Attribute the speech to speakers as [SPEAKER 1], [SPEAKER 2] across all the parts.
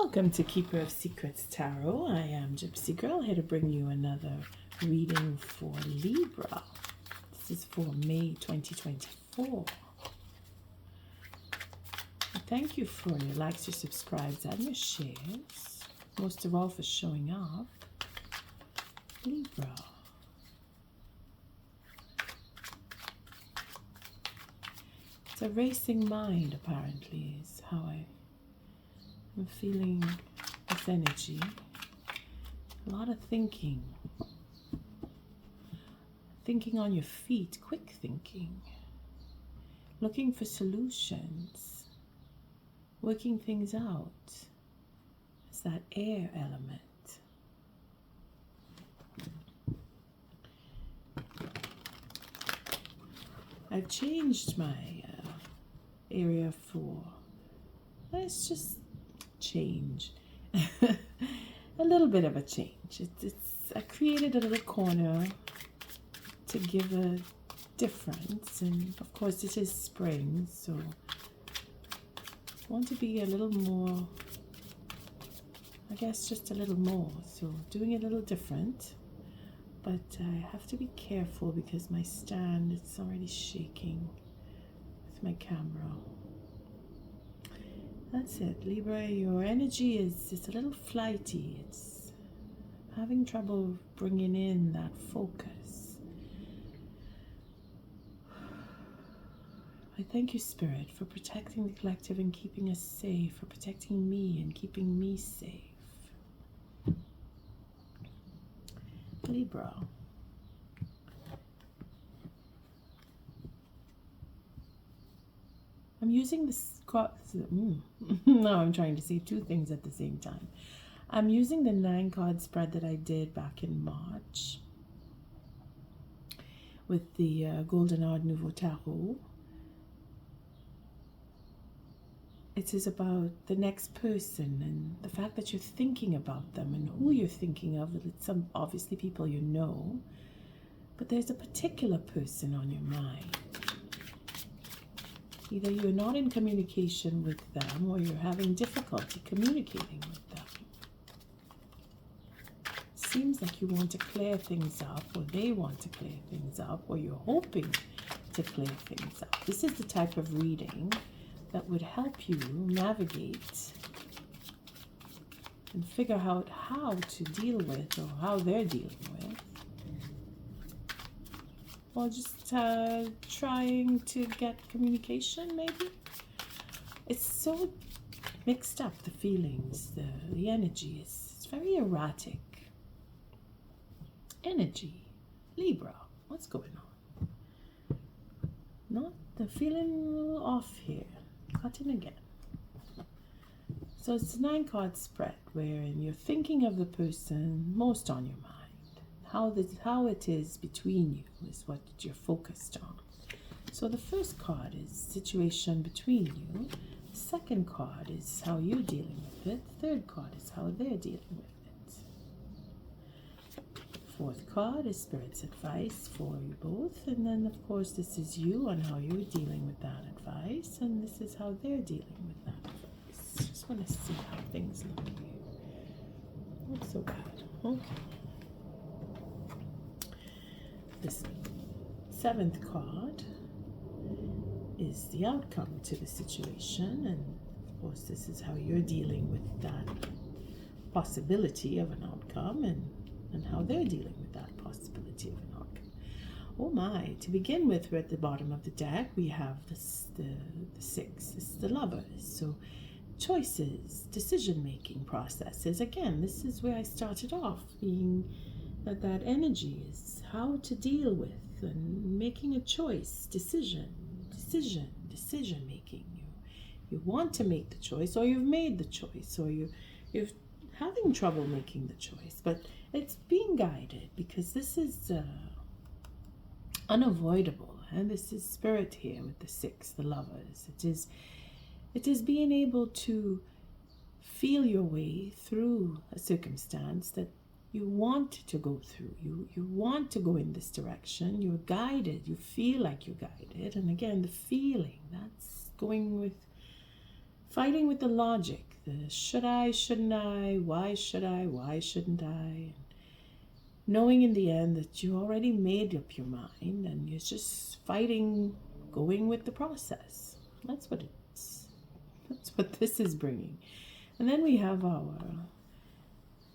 [SPEAKER 1] Welcome to Keeper of Secrets Tarot. I am Gypsy Girl, here to bring you another reading for Libra. This is for May 2024. Thank you for your likes, your subscribes, and your shares. Most of all for showing up. Libra. It's a racing mind, apparently, is how I'm feeling this energy. A lot of thinking. Thinking on your feet, quick thinking. Looking for solutions. Working things out. It's that air element. I've changed my area for, let's just change. A little bit of a change. I created a little corner to give a difference, and of course it is spring, so I want to be a little more, I guess just a little more, so doing it a little different. But I have to be careful because my stand is already shaking with my camera. That's it, Libra. Your energy is a little flighty. It's having trouble bringing in that focus. I thank you, Spirit, for protecting the collective and keeping us safe, for protecting me and keeping me safe. Libra. I'm using this now I'm trying to say two things at the same time. I'm using the 9-card spread that I did back in March with the Golden Hour Nouveau Tarot. It is about the next person and the fact that you're thinking about them and who you're thinking of. It's some obviously people you know, but there's a particular person on your mind. Either you're not in communication with them or you're having difficulty communicating with them. Seems like you want to clear things up, or they want to clear things up, or you're hoping to clear things up. This is the type of reading that would help you navigate and figure out how to deal with, or how they're dealing with, or just trying to get communication, maybe. It's so mixed up, the feelings, the energy is very erratic. Energy. Libra, what's going on? Not the feeling a little off here. Cutting again. So it's a 9-card spread wherein you're thinking of the person most on your mind. How it is between you is what you're focused on. So the first card is situation between you. The second card is how you're dealing with it. The third card is how they're dealing with it. Fourth card is Spirit's advice for you both. And then, of course, this is you and how you're dealing with that advice. And this is how they're dealing with that advice. Just want to see how things look here. Not so bad. Okay. This 7th card is the outcome to the situation. And, of course, this is how you're dealing with that possibility of an outcome and how they're dealing with that possibility of an outcome. Oh my, to begin with, we're at the bottom of the deck. We have the 6. This is the Lovers. So choices, decision-making processes. Again, this is where I started off, being that energy is how to deal with and making a choice, decision-making. You want to make the choice, or you've made the choice, or you're having trouble making the choice, but it's being guided because this is unavoidable. And this is Spirit here with the 6, the Lovers. It is being able to feel your way through a circumstance that you want to go through. You want to go in this direction. You're guided. You feel like you're guided. And again, the feeling, that's going with fighting with the logic, the should I, shouldn't I, why should I, why shouldn't I, knowing in the end that you already made up your mind and you're just fighting, going with the process. That's what this is bringing. And then we have our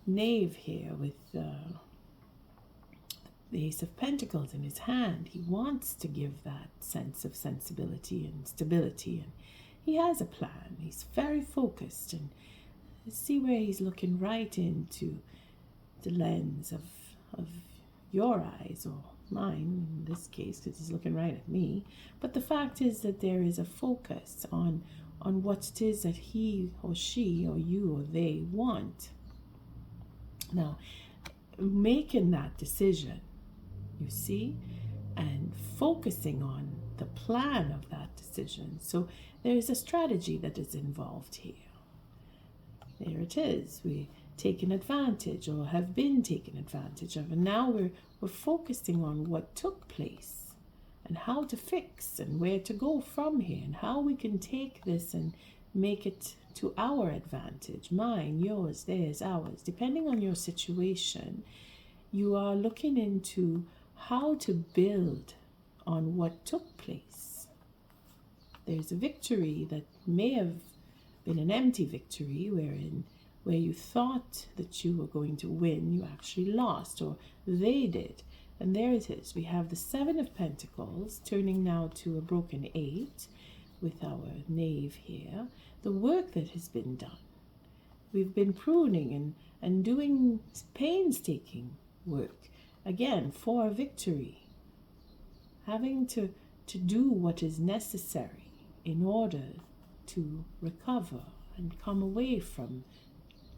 [SPEAKER 1] knave here with the Ace of Pentacles in his hand. He wants to give that sense of sensibility and stability, and he has a plan. He's very focused, and see where he's looking right into the lens of your eyes, or mine in this case, because he's looking right at me. But the fact is that there is a focus on what it is that he or she or you or they want. Now, making that decision, you see, and focusing on the plan of that decision. So there is a strategy that is involved here. There it is. We taken advantage, or have been taken advantage of, and now we're focusing on what took place and how to fix and where to go from here, and how we can take this and make it to our advantage, mine, yours, theirs, ours, depending on your situation. You are looking into how to build on what took place. There's a victory that may have been an empty victory, where you thought that you were going to win, you actually lost, or they did. And there it is. We have the Seven of Pentacles turning now to a broken 8 with our knave here. The work that has been done. We've been pruning and doing painstaking work, again, for a victory. Having to do what is necessary in order to recover and come away from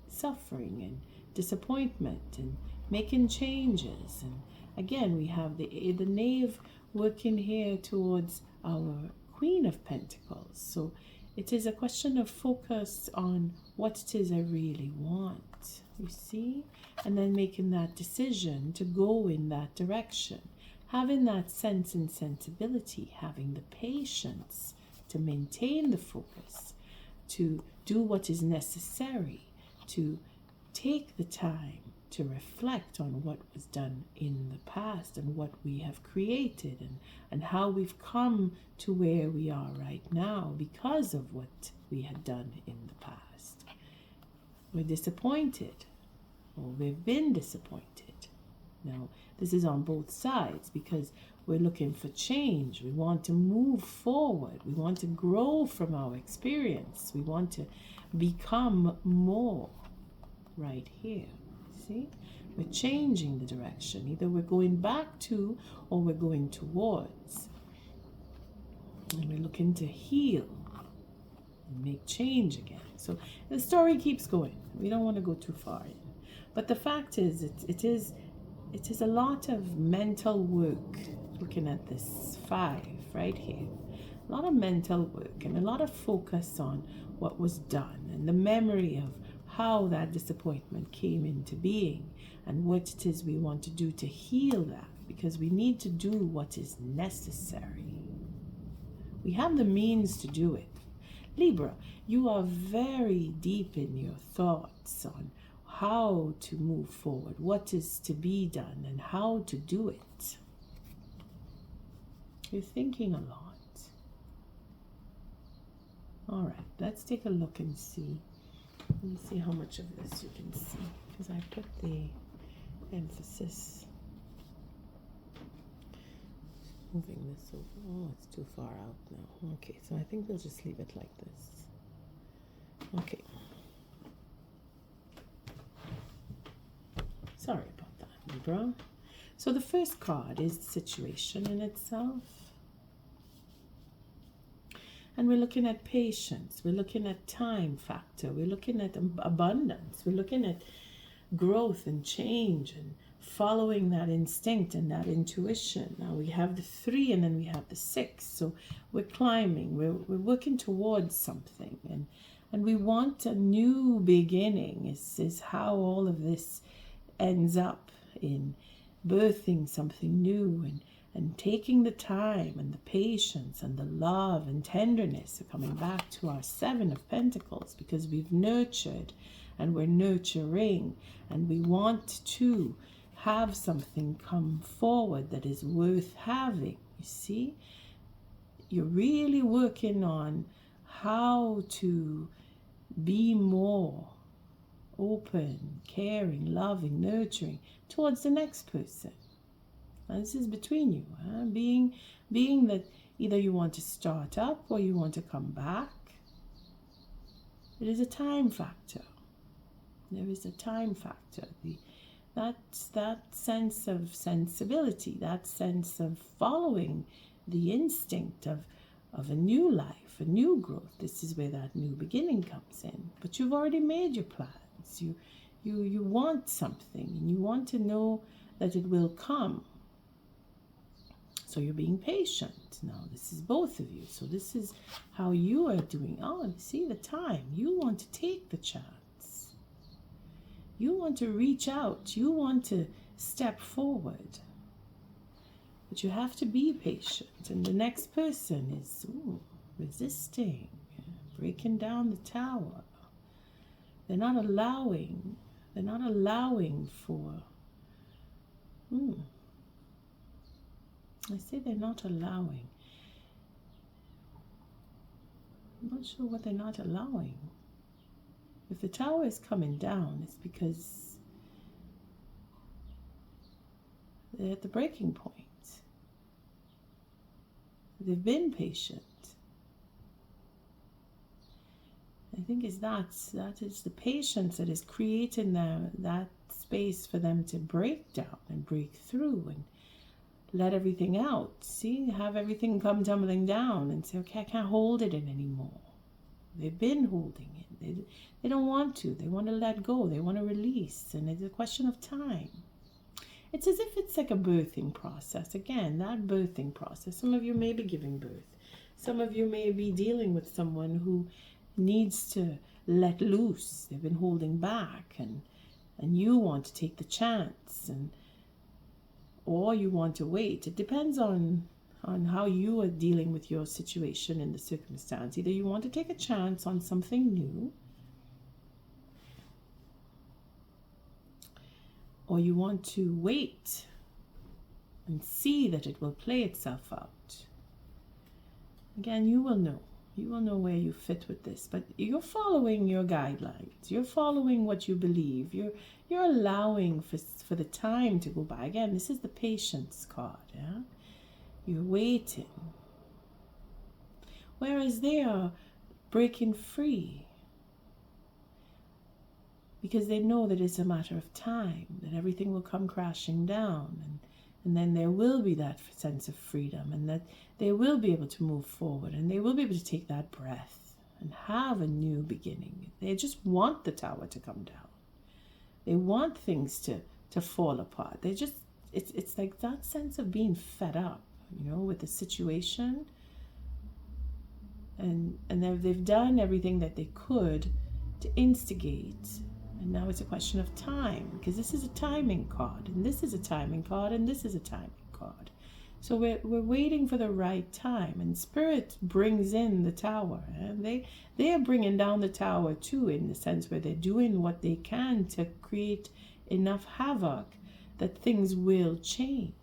[SPEAKER 1] suffering and disappointment and making changes. And again, we have the knave working here towards our Queen of Pentacles. So it is a question of focus on what it is I really want, you see, and then making that decision to go in that direction, having that sense and sensibility, having the patience to maintain the focus, to do what is necessary, to take the time to reflect on what was done in the past and what we have created, and how we've come to where we are right now because of what we had done in the past. We're disappointed, or we've been disappointed. Now, this is on both sides, because we're looking for change. We want to move forward. We want to grow from our experience. We want to become more right here. See? We're changing the direction. Either we're going back to, or we're going towards. And we're looking to heal and make change again. So the story keeps going. We don't want to go too far in. But the fact is, it is a lot of mental work, looking at this 5 right here. A lot of mental work and a lot of focus on what was done and the memory of how that disappointment came into being and what it is we want to do to heal that, because we need to do what is necessary. We have the means to do it. Libra, you are very deep in your thoughts on how to move forward, what is to be done, and how to do it. You're thinking a lot. All right, let's take a look and see. Let me see how much of this you can see, because I put the emphasis. Moving this over. Oh, it's too far out now. Okay, so I think we'll just leave it like this. Okay. Sorry about that, Libra. So the first card is the situation in itself. And we're looking at patience. We're looking at time factor. We're looking at abundance. We're looking at growth and change and following that instinct and that intuition. Now we have the 3 and then we have the 6. So we're climbing. We're working towards something. And we want a new beginning is how all of this ends up in birthing something new and taking the time and the patience and the love and tenderness are coming back to our Seven of Pentacles, because we've nurtured and we're nurturing, and we want to have something come forward that is worth having. You see, you're really working on how to be more open, caring, loving, nurturing towards the next person. And this is between you, being that either you want to start up or you want to come back. It is a time factor. There is a time factor. That sense of sensibility, that sense of following the instinct of a new life, a new growth. This is where that new beginning comes in. But you've already made your plans. You want something, and you want to know that it will come. So you're being patient. Now, this is both of you. So this is how you are doing. Oh, see the time. You want to take the chance. You want to reach out. You want to step forward. But you have to be patient. And the next person is resisting, breaking down the tower. They're not allowing for... I say they're not allowing. I'm not sure what they're not allowing. If the tower is coming down, it's because they're at the breaking point. They've been patient. I think that is the patience that is creating that space for them to break down and break through and let everything out. See, have everything come tumbling down and say, okay, I can't hold it in anymore. They've been holding it. They don't want to. They want to let go. They want to release. And it's a question of time. It's as if it's like a birthing process. Again, that birthing process. Some of you may be giving birth. Some of you may be dealing with someone who needs to let loose. They've been holding back, and you want to take the chance, or you want to wait. It depends on how you are dealing with your situation and the circumstance. Either you want to take a chance on something new, or you want to wait and see that it will play itself out. Again, you will know. You will know where you fit with this, but you're following your guidelines. You're following what you believe. You're allowing for the time to go by. Again, this is the patience card. Yeah? You're waiting. Whereas they are breaking free, because they know that it's a matter of time, that everything will come crashing down, and then there will be that sense of freedom, and that they will be able to move forward, and they will be able to take that breath and have a new beginning. They just want the tower to come down. They want things to fall apart. They just, it's like that sense of being fed up, with the situation. And they've done everything that they could to instigate. And now it's a question of time, because this is a timing card, and this is a timing card, and this is a timing card. So we're waiting for the right time, and Spirit brings in the tower, and they are bringing down the tower too, in the sense where they're doing what they can to create enough havoc that things will change.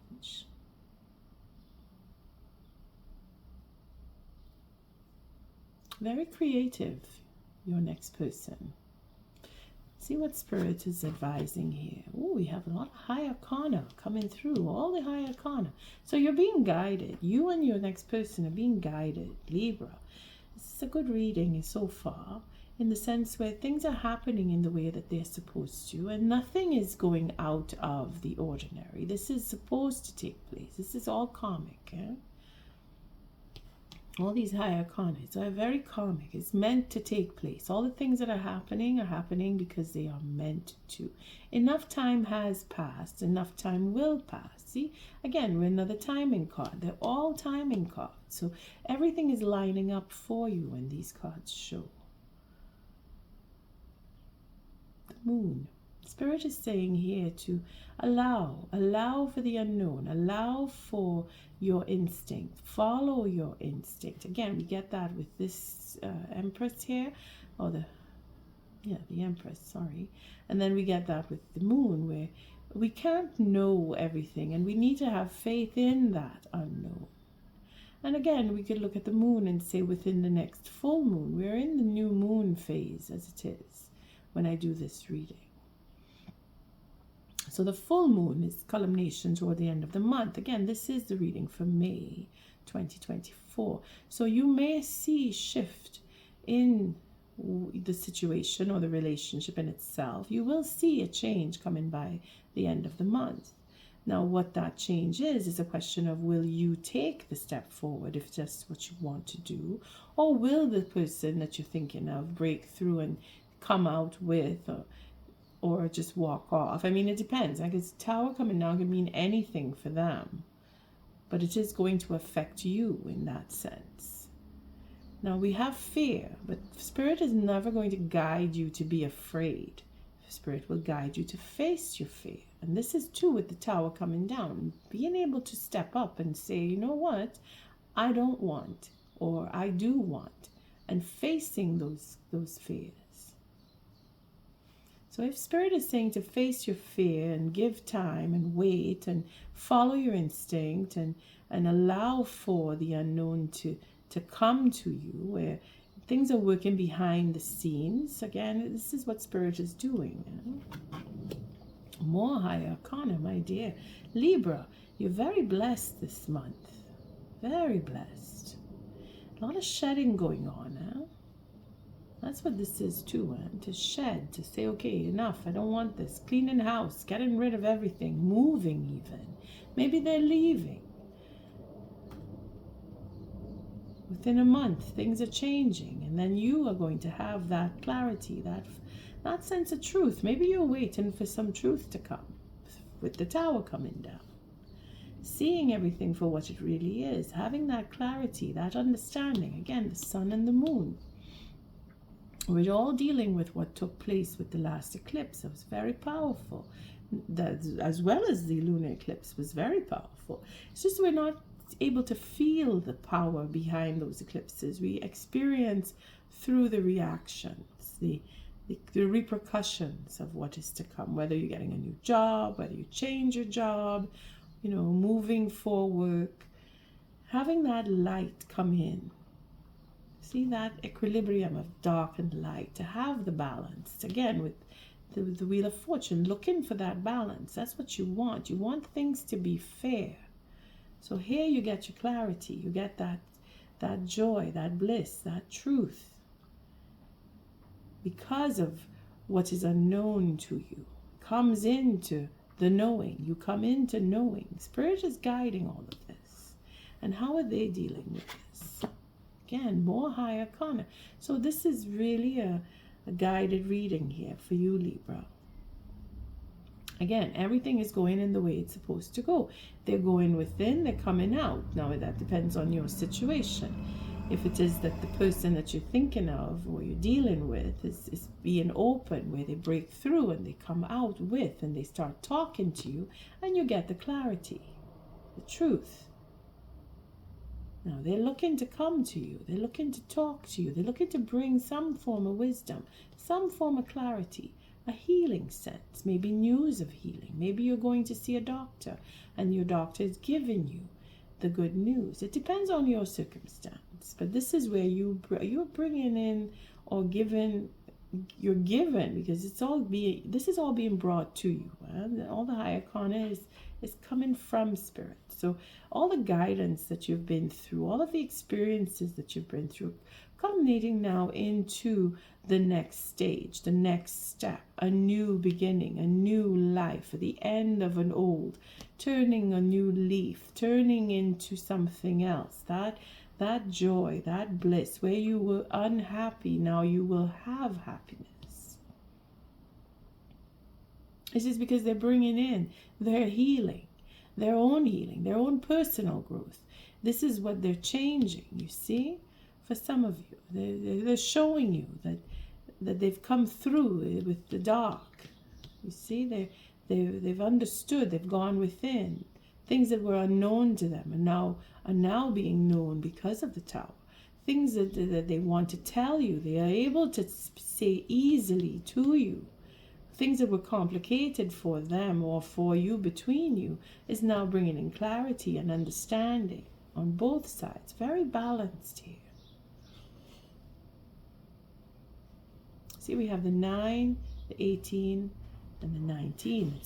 [SPEAKER 1] Very creative, your next person. See what Spirit is advising here. Oh, we have a lot of high arcana coming through, all the high arcana. So you're being guided. You and your next person are being guided, Libra. This is a good reading so far, in the sense where things are happening in the way that they're supposed to, and nothing is going out of the ordinary. This is supposed to take place. This is all karmic. All these high arcana are very karmic. It's meant to take place. All the things that are happening because they are meant to. Enough time has passed. Enough time will pass. See, again, we're another timing card. They're all timing cards. So everything is lining up for you when these cards show. The moon. Spirit is saying here to allow for the unknown, allow for your instinct, follow your instinct. Again, we get that with this Empress here, or the Empress, sorry. And then we get that with the Moon, where we can't know everything, and we need to have faith in that unknown. And again, we could look at the Moon and say within the next full moon, we're in the new moon phase as it is when I do this reading. So the full moon is culmination toward the end of the month. Again, this is the reading for May 2024. So you may see shift in the situation or the relationship in itself. You will see a change coming by the end of the month. Now, what that change is a question of, will you take the step forward if that's what you want to do, or will the person that you're thinking of break through and come out with, or just walk off? I mean, it depends. I guess Tower coming down can mean anything for them, but it is going to affect you in that sense. Now, we have fear, but Spirit is never going to guide you to be afraid. Spirit will guide you to face your fear. And this is too with the Tower coming down. Being able to step up and say, you know what, I don't want, or I do want, and facing those fears. So if Spirit is saying to face your fear and give time and wait and follow your instinct and allow for the unknown to come to you, where things are working behind the scenes. Again, this is what Spirit is doing. More higher arcana, my dear. Libra, you're very blessed this month. Very blessed. A lot of shedding going on, huh? That's what this is too, huh? To shed, to say, okay, enough, I don't want this. Cleaning house, getting rid of everything, moving even. Maybe they're leaving. Within a month, things are changing, and then you are going to have that clarity, that sense of truth. Maybe you're waiting for some truth to come, with the Tower coming down. Seeing everything for what it really is, having that clarity, that understanding. Again, the Sun and the Moon. We're all dealing with what took place with the last eclipse. It was very powerful. That, as well as the lunar eclipse, was very powerful. It's just we're not able to feel the power behind those eclipses. We experience through the reactions, the repercussions of what is to come, whether you're getting a new job, whether you change your job, moving forward, having that light come in. See that equilibrium of dark and light, to have the balance. Again, with the Wheel of Fortune, looking for that balance. That's what you want. You want things to be fair. So here you get your clarity. You get that joy, that bliss, that truth. Because of what is unknown to you. Comes into the knowing. You come into knowing. Spirit is guiding all of this. And how are they dealing with this? Again, more high arcana. So this is really a guided reading here for you, Libra. Again, everything is going in the way it's supposed to go. They're going within, they're coming out. Now, that depends on your situation. If it is that the person that you're thinking of or you're dealing with is being open, where they break through and they come out with and they start talking to you, and you get the clarity, the truth. Now, they're looking to come to you. They're looking to talk to you. They're looking to bring some form of wisdom, some form of clarity, a healing sense, maybe news of healing. Maybe you're going to see a doctor and your doctor is giving you the good news. It depends on your circumstance. But this is where you're bringing in or giving, you're given, because this is all being brought to you. All the high arcana is coming from Spirit. So all the guidance that you've been through, all of the experiences that you've been through, culminating now into the next stage, the next step, a new beginning, a new life, the end of an old, turning a new leaf, turning into something else. That joy, that bliss, where you were unhappy, now you will have happiness. This is because they're bringing in their healing, their own personal growth. This is what they're changing, you see? For some of you, they're showing you that they've come through with the dark. You see, they've understood, they've gone within. Things that were unknown to them are now being known because of the Tower. Things that they want to tell you, they are able to say easily to you. Things that were complicated for them or for you, between you, is now bringing in clarity and understanding on both sides. Very balanced here. See, we have the 9, the 18, and the 19.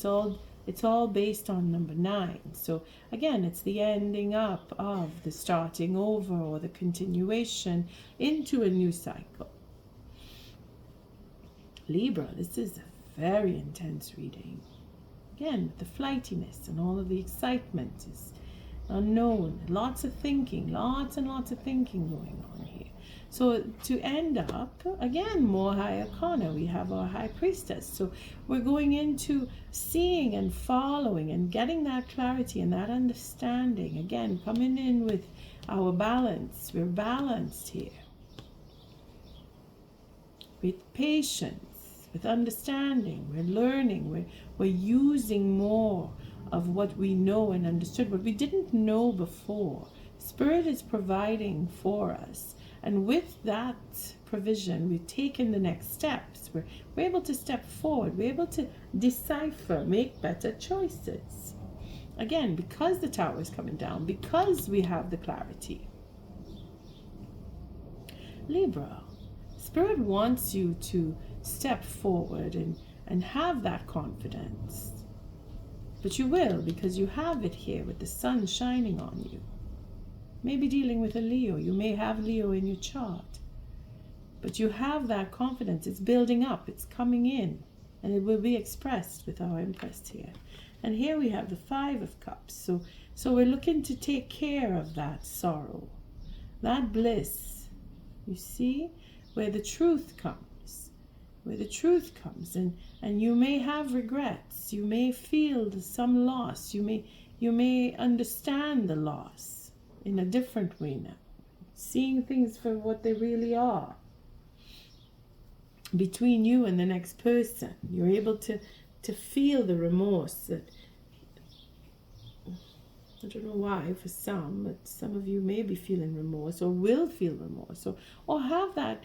[SPEAKER 1] It's all based on number 9. So again, it's the ending up of the starting over or the continuation into a new cycle. Libra, this is a very intense reading. Again, with the flightiness and all of the excitement is unknown. Lots of thinking, lots and lots of thinking going on here. So to end up, again, more high arcana, we have our high priestess. So we're going into seeing and following and getting that clarity and that understanding. Again, coming in with our balance. We're balanced here. With patience, with understanding, we're learning, we're using more of what we know and understood, what we didn't know before. Spirit is providing for us. And with that provision, we've taken the next steps. We're able to step forward. We're able to decipher, make better choices. Again, because the Tower is coming down, because we have the clarity. Libra, Spirit wants you to step forward and have that confidence. But you will, because you have it here with the sun shining on you. Maybe dealing with a Leo. You may have Leo in your chart. But you have that confidence. It's building up. It's coming in. And it will be expressed with our Empress here. And here we have the 5 of Cups. So we're looking to take care of that sorrow. That bliss. You see? Where the truth comes. Where the truth comes. And you may have regrets. You may feel some loss. You may understand the loss in a different way now, seeing things for what they really are. Between you and the next person, you're able to feel the remorse that, I don't know why for some, but some of you may be feeling remorse or will feel remorse or have that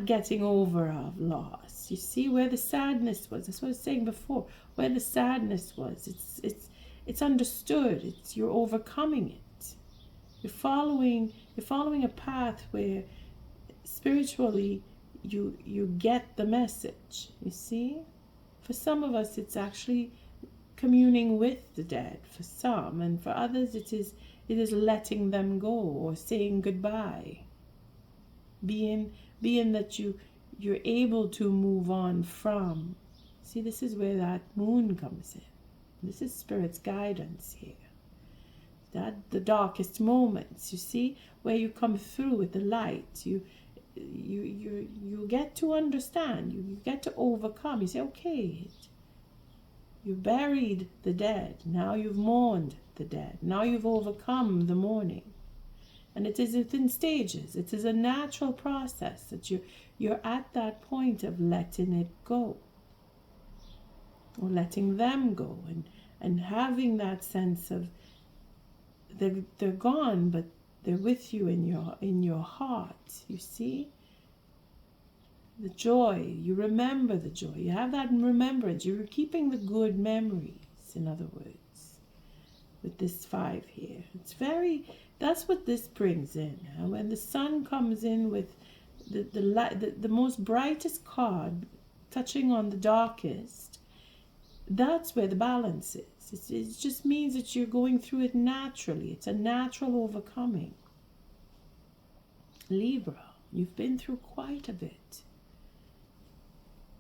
[SPEAKER 1] getting over of loss. You see where the sadness was. That's what I was saying before. Where the sadness was, it's understood. You're overcoming it. You're following a path where spiritually you get the message. You see? For some of us, it's actually communing with the dead. For some, and for others, it is letting them go or saying goodbye. Being that you're able to move on from. See, this is where that moon comes in. This is Spirit's guidance here. That the darkest moments, you see, where you come through with the light, you get to understand, you get to overcome. You say, okay, you buried the dead, now you've mourned the dead, now you've overcome the mourning. And it is within stages. It is a natural process that you're at that point of letting it go, or letting them go, and having that sense of they're gone, but they're with you in your heart. You see? The joy, you remember the joy. You have that remembrance. You're keeping the good memories, in other words, with this 5 here. That's what this brings in. When the sun comes in with the most brightest card touching on the darkest, that's where the balance is. It just means that you're going through it naturally. It's a natural overcoming. Libra, you've been through quite a bit.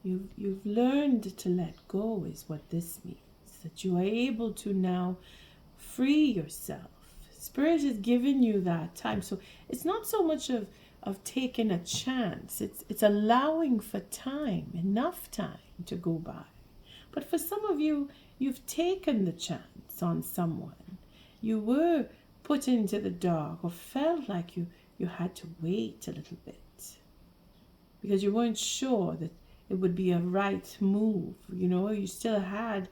[SPEAKER 1] You've learned to let go is what this means. That you are able to now free yourself. Spirit has given you that time. So it's not so much of taking a chance. It's allowing for time, enough time to go by. But for some of you, you've taken the chance on someone. You were put into the dark or felt like you had to wait a little bit because you weren't sure that it would be a right move. You know, you still had,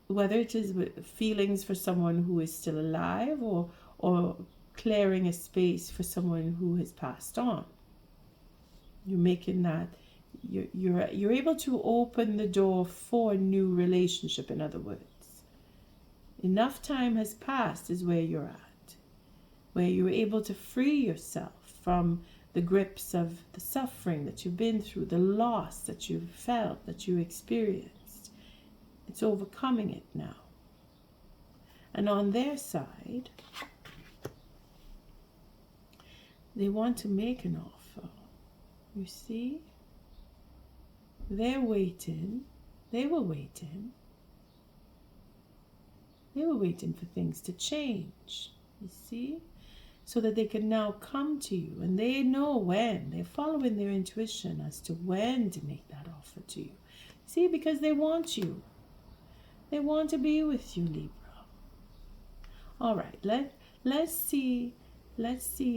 [SPEAKER 1] whether it is with feelings for someone who is still alive, or clearing a space for someone who has passed on. You're making that, you're able to open the door for a new relationship. In other words, enough time has passed is where you're at, where you're able to free yourself from the grips of the suffering that you've been through, the loss that you've felt, that you experienced. It's overcoming it now. And on their side, they want to make an offer. You see? They're waiting. They were waiting. They were waiting for things to change. You see? So that they can now come to you. And they know when. They're following their intuition as to when to make that offer to you. See? Because they want you. They want to be with you, Libra. All right. Let's see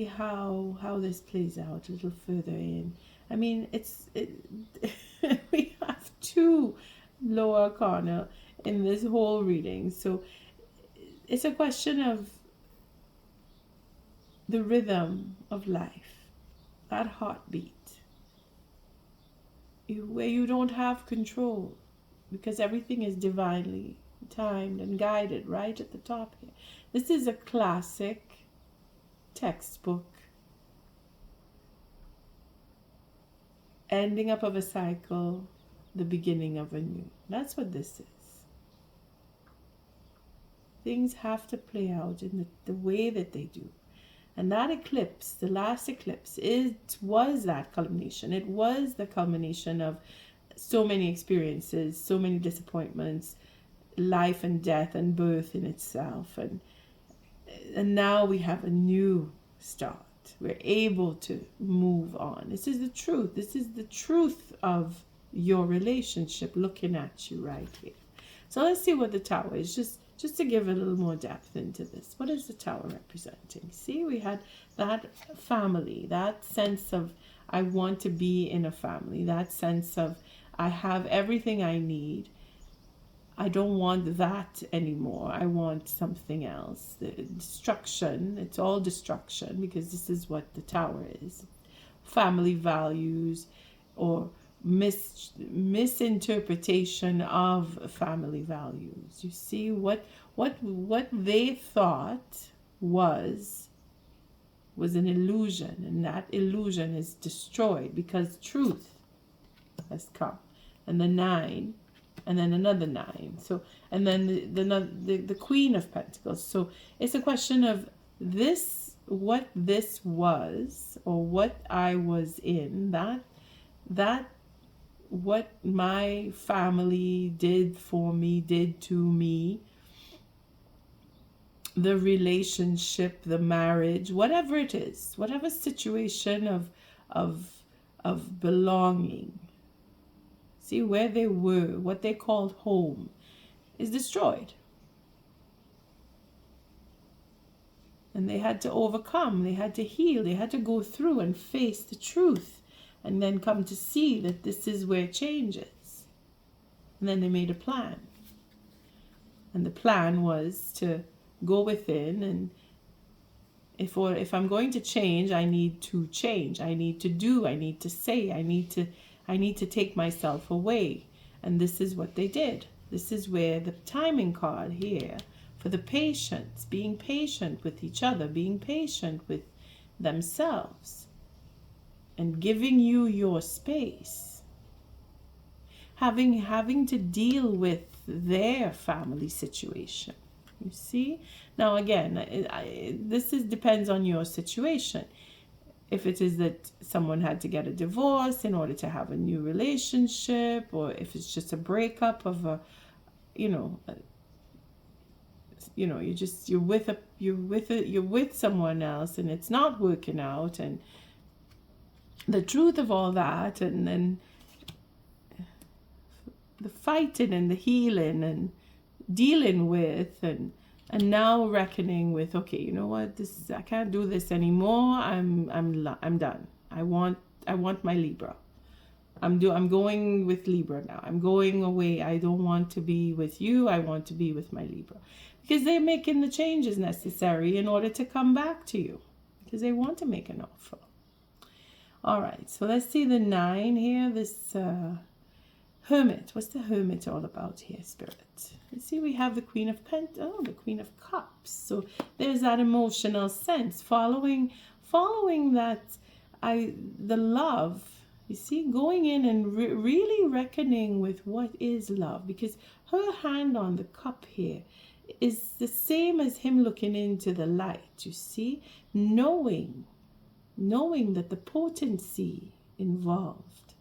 [SPEAKER 1] how this plays out a little further in. I mean, we have 2 lower arcana in this whole reading. So it's a question of the rhythm of life, that heartbeat, where you don't have control, because everything is divinely timed and guided right at the top here. This is a classic textbook ending up of a cycle, the beginning of a new. That's what this is. Things have to play out in the way that they do. And that eclipse, the last eclipse, was that culmination. It was the culmination of so many experiences, so many disappointments, life and death and birth in itself. And now we have a new start. We're able to move on. This is the truth. This is the truth of your relationship looking at you right here. So let's see what the Tower is, just to give a little more depth into this. What is the Tower representing? See, we had that family, that sense of I want to be in a family, that sense of I have everything I need. I don't want that anymore. I want something else. The destruction, it's all destruction, because this is what the Tower is. Family values, or misinterpretation of family values. You see, what they thought was an illusion, and that illusion is destroyed because truth has come. And the 9, and then another 9. So, and then the Queen of Pentacles. So it's a question of this, what this was, or what I was in, that what my family did for me, did to me, the relationship, the marriage, whatever it is, whatever situation of belonging. See, where they were, what they called home, is destroyed. And they had to overcome, they had to heal, they had to go through and face the truth, and then come to see that this is where change is. And then they made a plan. And the plan was to go within, and if I'm going to change, I need to change. I need to do, I need to say, I need to take myself away. And this is what they did. This is where the timing card here for the patience, being patient with each other, being patient with themselves, and giving you your space. Having to deal with their family situation. You see? Now again, this depends on your situation. If it is that someone had to get a divorce in order to have a new relationship, or if it's just a breakup of you're with someone else and it's not working out, and the truth of all that, and then the fighting and the healing and dealing with, and now reckoning with, okay, you know what, I can't do this anymore. I'm done. I want my Libra. I'm going with Libra now. I'm going away. I don't want to be with you. I want to be with my Libra. Because they're making the changes necessary in order to come back to you. Because they want to make an offer. All right, so let's see the 9 here. This Hermit. What's the Hermit all about here, Spirit? You see, we have the Queen of the Queen of Cups. So there's that emotional sense following that the love. You see, going in and really reckoning with what is love, because her hand on the cup here is the same as him looking into the light. You see, knowing that the potency involved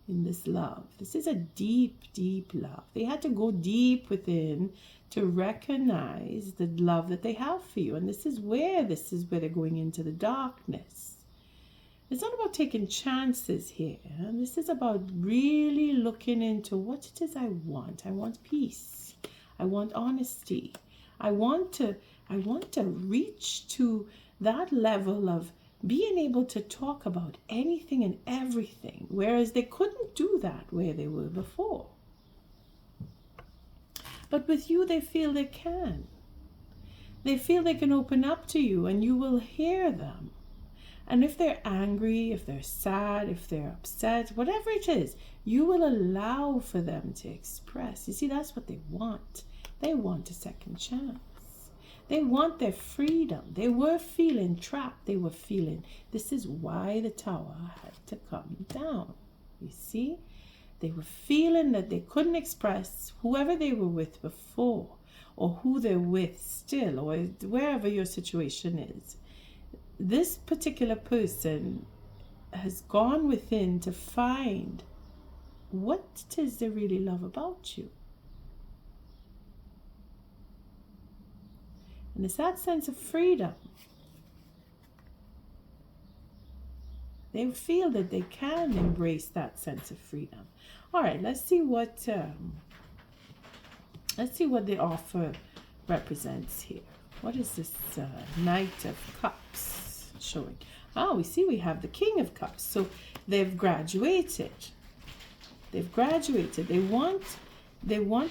[SPEAKER 1] in this love. This is a deep, deep love. They had to go deep within to recognize the love that they have for you. And this is where they're going into the darkness. It's not about taking chances here. This is about really looking into what it is I want. I want peace. I want honesty. I want to reach to that level of being able to talk about anything and everything, whereas they couldn't do that where they were before. But with you, they feel they can. They feel they can open up to you and you will hear them. And if they're angry, if they're sad, if they're upset, whatever it is, you will allow for them to express. You see, that's what they want. They want a second chance. They want their freedom. They were feeling trapped. They were feeling, this is why the tower had to come down. You see, they were feeling that they couldn't express whoever they were with before, or who they're with still, or wherever your situation is. This particular person has gone within to find what it is they really love about you. And it's that sense of freedom. They feel that they can embrace that sense of freedom. All right, let's see what the offer represents here. What is this Knight of Cups showing? Oh, we have the King of Cups. So they've graduated. They've graduated. They want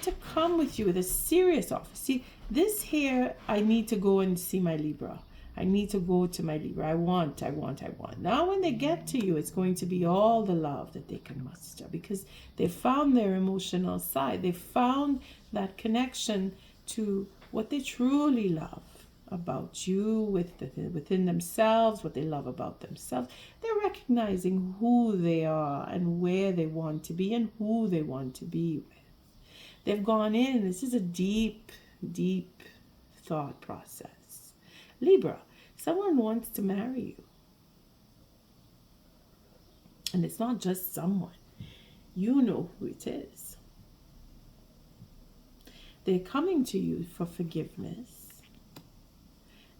[SPEAKER 1] to come with you with a serious offer. See, this here, I need to go and see my Libra. I need to go to my Libra. I want. Now when they get to you, it's going to be all the love that they can muster, because they found their emotional side. They found that connection to what they truly love about you, within themselves, what they love about themselves. They're recognizing who they are and where they want to be and who they want to be with. They've gone in. This is a deep, deep thought process. Libra, someone wants to marry you. And it's not just someone. You know who it is. They're coming to you for forgiveness.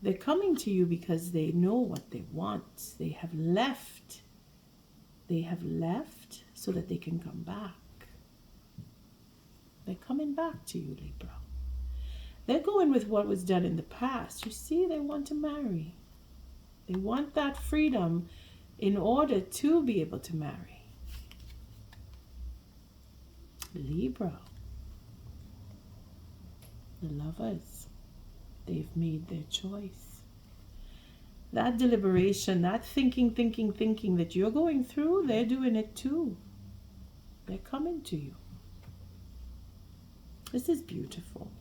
[SPEAKER 1] They're coming to you because they know what they want. They have left. They have left so that they can come back. They're coming back to you, Libra. They're going with what was done in the past. You see, they want to marry. They want that freedom in order to be able to marry. Libra. The lovers. They've made their choice. That deliberation, that thinking that you're going through, they're doing it too. They're coming to you. This is beautiful.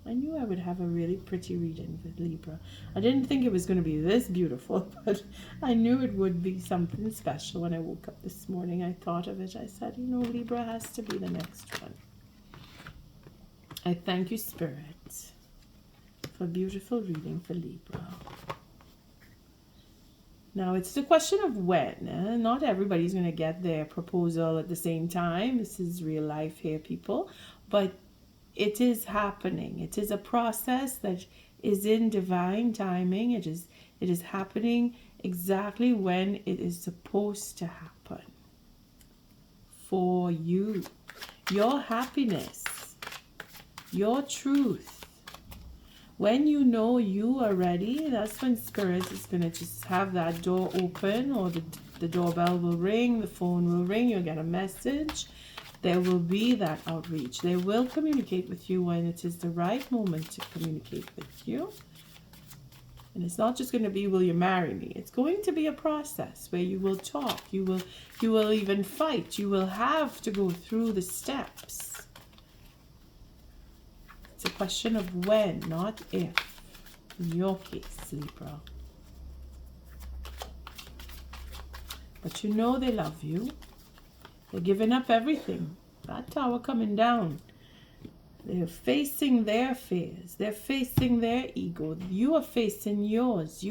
[SPEAKER 1] I knew I would have a really pretty reading with Libra. I didn't think it was going to be this beautiful, but I knew it would be something special. When I woke up this morning, I thought of it. I said, Libra has to be the next one. I thank you, Spirit, for a beautiful reading for Libra. Now, it's the question of when. Not everybody's going to get their proposal at the same time. This is real life here, people. But it is happening. It is a process that is in divine timing. It is happening exactly when it is supposed to happen. For you. Your happiness. Your truth. When you know you are ready, that's when Spirit is going to just have that door open, or the The doorbell will ring, the phone will ring, you'll get a message. There will be that outreach. They will communicate with you when it is the right moment to communicate with you. And it's not just going to be, will you marry me? It's going to be a process where you will talk. You will even fight. You will have to go through the steps. It's a question of when, not if. In your case, Libra. But you know they love you. They're giving up everything. That tower coming down. They're facing their fears. They're facing their ego. You are facing yours.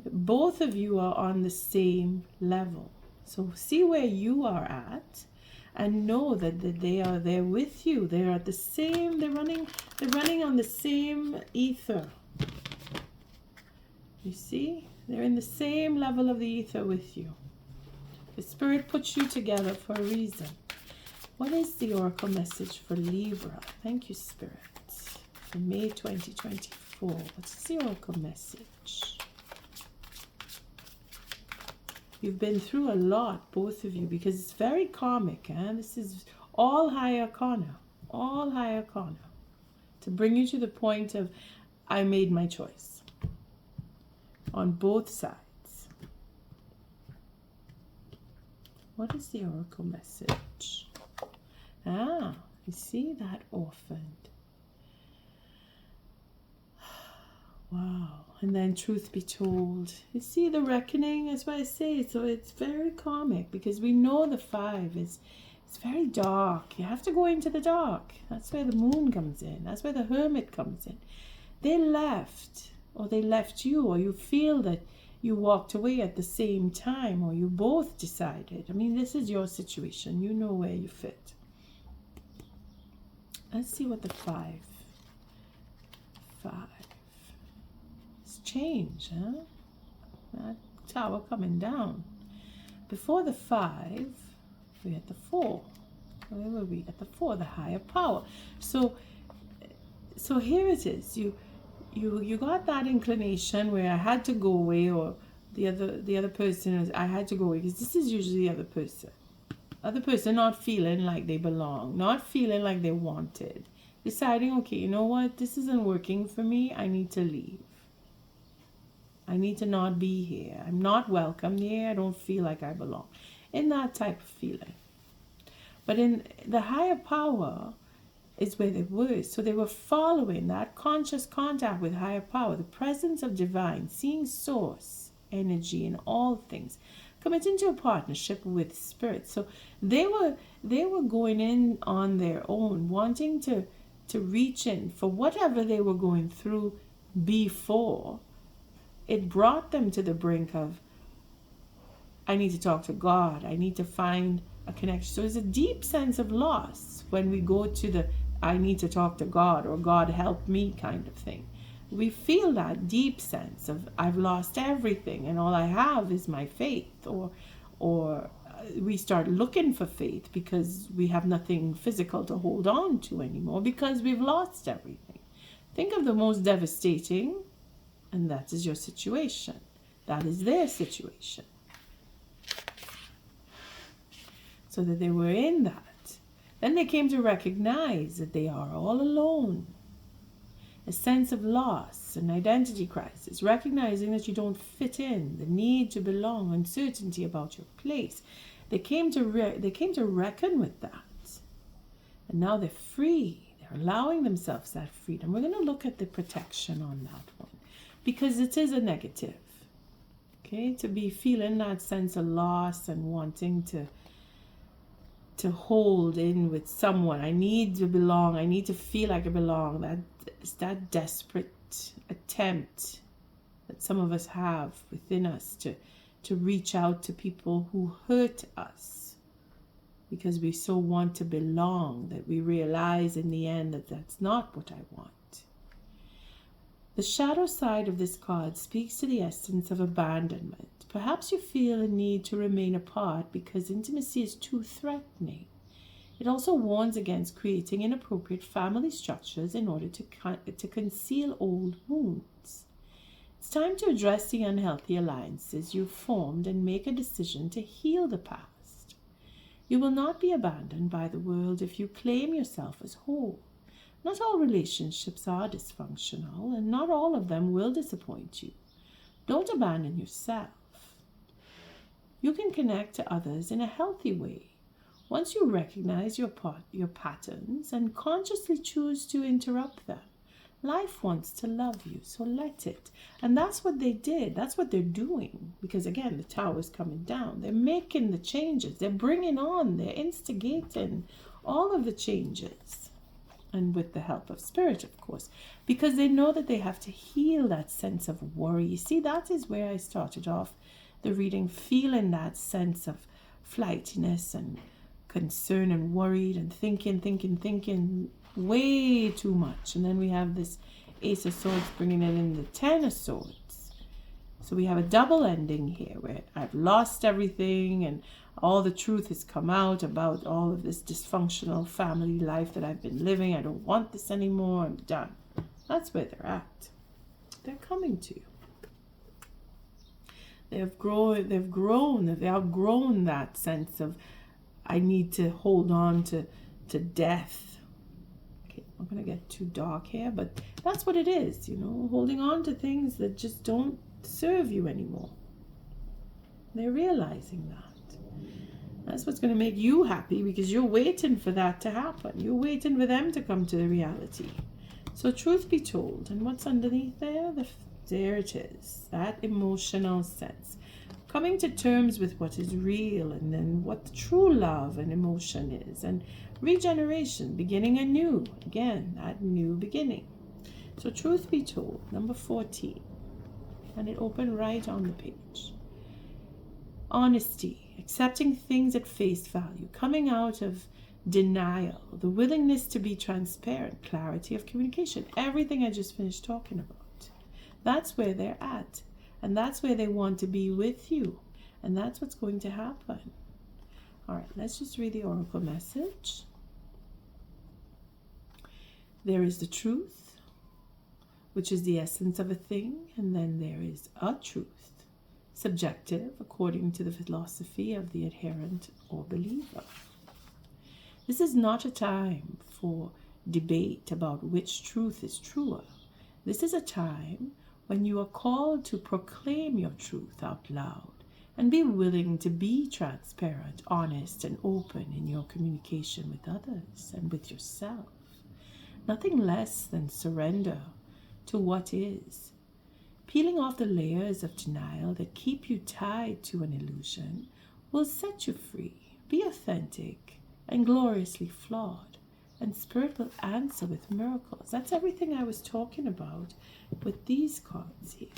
[SPEAKER 1] Both of you are on the same level. So see where you are at, and know that they are there with you. They're at the same. They're running on the same ether. You see, they're in the same level of the ether with you. The Spirit puts you together for a reason. What is the oracle message for Libra? Thank you, Spirit. For May 2024. What's the oracle message? You've been through a lot, both of you, because it's very karmic. This is all high arcana. All high arcana. To bring you to the point of, I made my choice. On both sides. What is the oracle message? You see that orphaned. Wow. And then truth be told, you see the reckoning, that's what I say. So it's very karmic, because we know the 5 is, it's very dark. You have to go into the dark. That's where the moon comes in. That's where the hermit comes in. They left, or they left you, or you feel that you walked away at the same time, or you both decided. I mean, this is your situation. You know where you fit. Let's see what the 5. It's change, huh? That tower coming down. Before the 5, we had the 4. Where were we? At the 4, the higher power. So here it is. You got that inclination where I had to go away, or the other person is, I had to go away, because this is usually the other person. Other person not feeling like they belong, not feeling like they wanted, deciding, okay, you know what, this isn't working for me, I need to leave. I need to not be here. I'm not welcome here. I don't feel like I belong. In that type of feeling. But in the higher power is where they were. So they were following that conscious contact with higher power, the presence of divine, seeing source, energy in all things, committing to a partnership with spirit. So they were going in on their own, wanting to reach in for whatever they were going through before. It brought them to the brink of, I need to talk to God. I need to find a connection. So there's a deep sense of loss when we go to the, I need to talk to God, or God help me kind of thing. We feel that deep sense of, I've lost everything and all I have is my faith, or we start looking for faith because we have nothing physical to hold on to anymore, because we've lost everything. Think of the most devastating, and that is your situation. That is their situation. So that they were in that. Then they came to recognize that they are all alone. A sense of loss, an identity crisis, recognizing that you don't fit in, the need to belong, uncertainty about your place. They came to reckon with that. And now they're free. They're allowing themselves that freedom. We're going to look at the protection on that one, because it is a negative. Okay, to be feeling that sense of loss and wanting to hold in with someone. I need to belong. I need to feel like I belong. That desperate attempt that some of us have within us to reach out to people who hurt us, because we so want to belong that we realize in the end that that's not what I want. The shadow side of this card speaks to the essence of abandonment. Perhaps you feel a need to remain apart because intimacy is too threatening. It also warns against creating inappropriate family structures in order to conceal old wounds. It's time to address the unhealthy alliances you've formed and make a decision to heal the past. You will not be abandoned by the world if you claim yourself as whole. Not all relationships are dysfunctional, and not all of them will disappoint you. Don't abandon yourself. You can connect to others in a healthy way. Once you recognize your patterns and consciously choose to interrupt them, life wants to love you, so let it. And that's what they did. That's what they're doing. Because again, the tower's coming down. They're making the changes. They're bringing on, they're instigating all of the changes. And with the help of spirit, of course. Because they know that they have to heal that sense of worry. You see, that is where I started off the reading, feeling that sense of flightiness and concern and worried and thinking way too much. And then we have this Ace of Swords bringing it in the Ten of Swords. So we have a double ending here where I've lost everything and all the truth has come out about all of this dysfunctional family life that I've been living. I don't want this anymore. I'm done. That's where they're at. They're coming to you. They've outgrown that sense of I need to hold on to death. Okay, I'm not going to get too dark here, but that's what it is, holding on to things that just don't serve you anymore. They're realizing that. That's what's going to make you happy because you're waiting for that to happen. You're waiting for them to come to the reality. So truth be told, and what's underneath there? There it is, that emotional sense. Coming to terms with what is real and then what true love and emotion is. And regeneration, beginning anew. Again, that new beginning. So truth be told, number 14. And it opened right on the page. Honesty, accepting things at face value, coming out of denial, the willingness to be transparent, clarity of communication. Everything I just finished talking about. That's where they're at. And that's where they want to be with you. And that's what's going to happen. All right, let's just read the oracle message. There is the truth, which is the essence of a thing. And then there is a truth, subjective, according to the philosophy of the adherent or believer. This is not a time for debate about which truth is truer. This is a time when you are called to proclaim your truth out loud and be willing to be transparent, honest, and open in your communication with others and with yourself. Nothing less than surrender to what is. Peeling off the layers of denial that keep you tied to an illusion will set you free. Be authentic and gloriously flawed, and Spirit will answer with miracles. That's everything I was talking about with these cards here.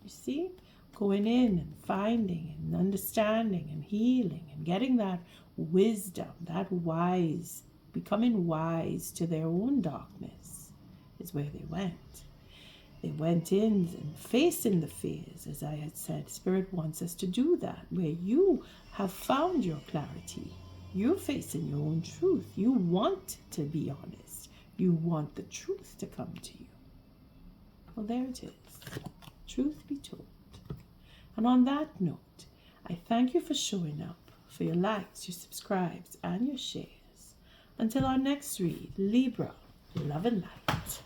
[SPEAKER 1] You see? Going in and finding and understanding and healing and getting that wisdom, that wise, becoming wise to their own darkness is where they went. They went in and facing the fears, as I had said. Spirit wants us to do that, where you have found your clarity. You're facing your own truth. You want to be honest. You want the truth to come to you. Well, there it is. Truth be told. And on that note, I thank you for showing up, for your likes, your subscribes, and your shares. Until our next read, Libra, love and light.